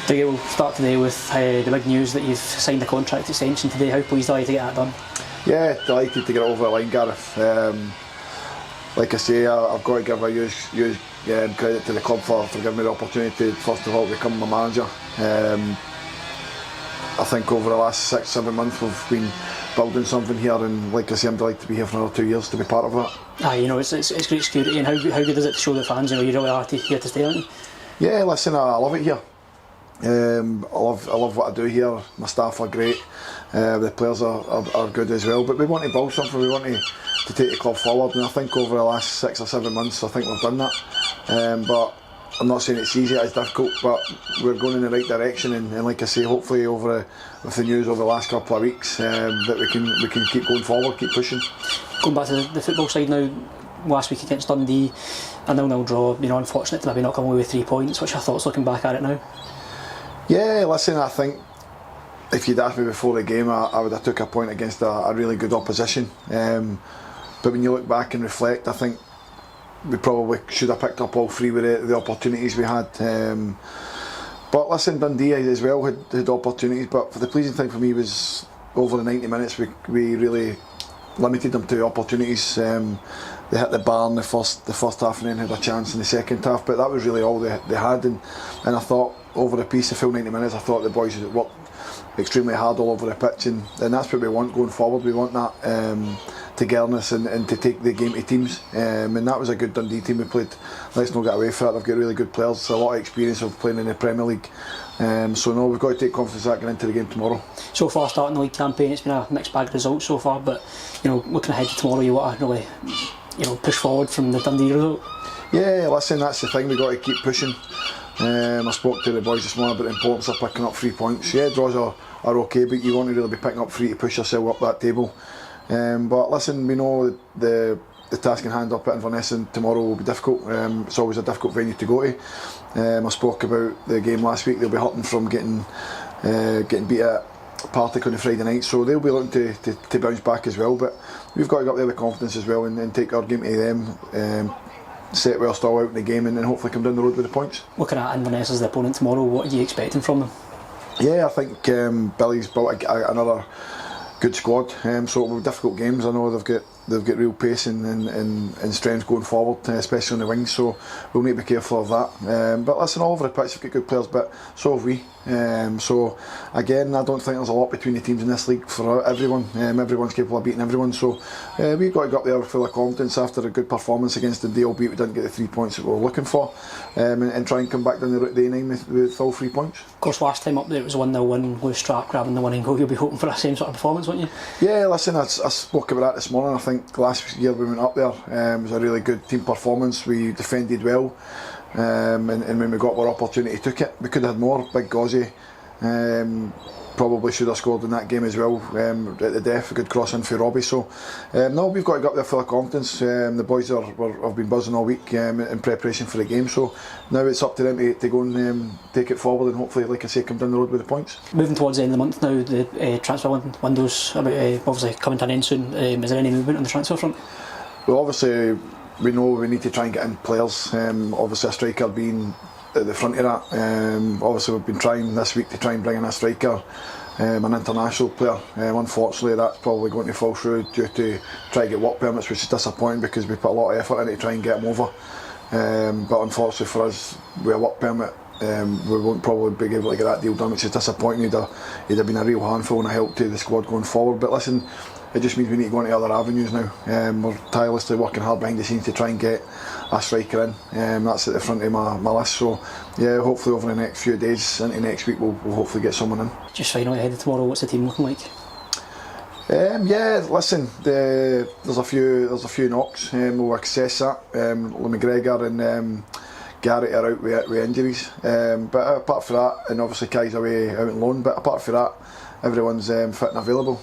Dougie, we'll start today with the big news that you've signed a contract extension today. How pleased are you to get that done? Yeah, delighted to get it over the line, Gareth. Like I say, I've got to give a huge credit to the club for giving me the opportunity to, first of all, become my manager. I think over the last 6-7 months we've been building something here, and like I say, I'm delighted to be here for another 2 years to be part of that. You know, it's great security, and how good is it to show the fans, you know, you really are here to stay, aren't you? Yeah, listen, I love it here. I love what I do here. My staff are great. The players are good as well. But we want to build something. We want to take the club forward. And I think over the last 6 or 7 months, I think we've done that. But I'm not saying it's easy. It's difficult. But we're going in the right direction. And like I say, hopefully with the news over the last couple of weeks, that we can keep going forward, keep pushing. Going back to the football side now. Last week against Dundee, a 0-0 draw. You know, unfortunate to maybe not come away with 3 points. What's your thoughts looking back at it now? Yeah, listen, I think if you'd asked me before the game, I would have took a point against a really good opposition. But when you look back and reflect, I think we probably should have picked up all 3 with the opportunities we had. But listen, Dundee as well had opportunities. But the pleasing thing for me was over the 90 minutes we really limited them to opportunities. They hit the bar in the first half and then had a chance in the second half. But that was really all they had. And I thought, over the piece, the full 90 minutes, I thought the boys worked extremely hard all over the pitch, and that's what we want going forward. We want that togetherness and to take the game to teams, and that was a good Dundee team we played. Let's not get away from that. They've got really good players, a lot of experience of playing in the Premier League, so no, we've got to take confidence that going into the game tomorrow. So far, starting the league campaign, it's been a mixed bag of results so far, but you know, looking ahead to tomorrow, you want to really, you know, push forward from the Dundee result. Yeah, listen, that's the thing, we've got to keep pushing. I spoke to the boys this morning about the importance of picking up 3 points. Yeah, draws are okay, but you want to really be picking up 3 to push yourself up that table. But listen, we know the task in hand up at Inverness tomorrow will be difficult. It's always a difficult venue to go to. I spoke about the game last week. They'll be hurting from getting beat at Partick on the Friday night, so they'll be looking to bounce back as well. But we've got to go up there with confidence as well and take our game to them. Set well stall out in the game and then hopefully come down the road with the points. Looking at Inverness as the opponent tomorrow, what are you expecting from them? Yeah, I think Billy's built another good squad, so it'll be difficult games. I know they've got real pace and strength going forward, especially on the wings, so we'll need to be careful of that. But listen, all over the pitch we've got good players, but so have we. So again, I don't think there's a lot between the teams in this league for everyone. Everyone's capable of beating everyone, so we've got to go up there full of confidence after a good performance against the Dundee, albeit we didn't get the 3 points that we were looking for, and try and come back down the A9 with all 3 points. Of course, last time up there it was a 1-0 win, Lewis Strapp grabbing the winning goal. You'll be hoping for the same sort of performance, won't you? Yeah, listen, I spoke about that this morning. I think last year we went up there, it was a really good team performance. We defended well, and when we got our opportunity, took it. We could have had more. Big Gauzy probably should have scored in that game as well, at the death, a good cross in for Robbie. So no, we've got to go up there full of confidence. The boys have been buzzing all week in preparation for the game, so now it's up to them to go and take it forward and hopefully, like I say, come down the road with the points. Moving towards the end of the month now, the transfer window's obviously coming to an end soon. Is there any movement on the transfer front? Well, obviously we know we need to try and get in players, obviously a striker being at the front of that. Obviously we've been trying this week to try and bring in a striker, an international player. Unfortunately that's probably going to fall through due to try to get work permits, which is disappointing because we put a lot of effort into to try and get him over. But unfortunately for us, with a work permit, we won't probably be able to get that deal done, which is disappointing. He'd have been a real handful and a help to the squad going forward. But listen, it just means we need to go into other avenues now. We're tirelessly working hard behind the scenes to try and get a striker in. That's at the front of my list. So yeah, hopefully over the next few days into next week we'll hopefully get someone in. Just finally ahead of tomorrow, what's the team looking like? Yeah, listen, there's a few knocks. We'll assess that. Lee McGregor and Garrett are out with injuries, but apart from that, and obviously Kai's away out on loan, but apart from that, everyone's fit and available.